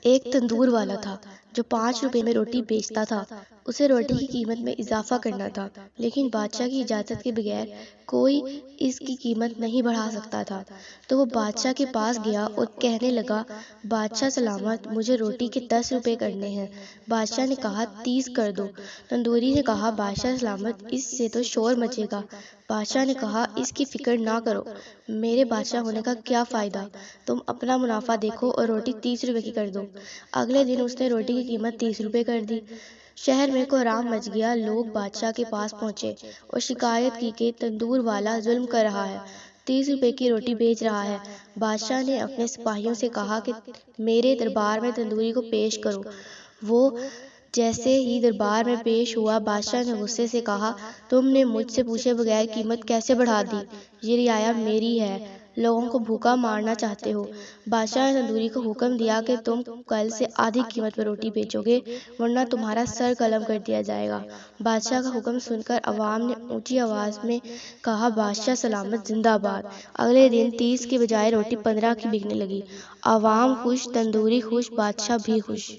ایک تندور والا تھا جو 5 روپے میں روٹی بیچتا تھا۔ اسے روٹی کی قیمت میں اضافہ کرنا تھا، لیکن بادشاہ کی اجازت کے بغیر کوئی اس کی قیمت نہیں بڑھا سکتا تھا۔ تو وہ بادشاہ کے پاس گیا اور کہنے لگا، بادشاہ سلامت، مجھے روٹی کے 10 روپے کرنے ہیں۔ بادشاہ نے کہا 30 کر دو۔ تندوری نے کہا، بادشاہ سلامت، اس سے تو شور مچے گا۔ بادشاہ نے کہا، اس کی فکر نہ کرو، میرے بادشاہ ہونے کا کیا فائدہ، تم اپنا منافع دیکھو اور روٹی 30 روپے کی کر دو۔ اگلے دن اس نے روٹی کی قیمت 30 روپے کر دی۔ شہر میں کوہرام مچ گیا۔ لوگ بادشاہ کے پاس پہنچے اور شکایت کی کہ تندور والا ظلم کر رہا ہے، 30 روپے کی روٹی بیچ رہا ہے۔ بادشاہ نے اپنے سپاہیوں سے کہا کہ میرے دربار میں تندوری کو پیش کرو۔ وہ جیسے ہی دربار میں پیش ہوا، بادشاہ نے غصے سے کہا، تم نے مجھ سے پوچھے بغیر قیمت کیسے بڑھا دی؟ یہ رعایا میری ہے، لوگوں کو بھوکا مارنا چاہتے ہو۔ بادشاہ نے تندوری کو حکم دیا کہ تم کل سے آدھی قیمت پر روٹی بیچو گے، ورنہ تمہارا سر قلم کر دیا جائے گا۔ بادشاہ کا حکم سن کر عوام نے اونچی آواز میں کہا، بادشاہ سلامت زندہ باد۔ اگلے دن 30 کی بجائے روٹی 15 کی بکنے لگی۔ عوام خوش، تندوری خوش، بادشاہ بھی خوش۔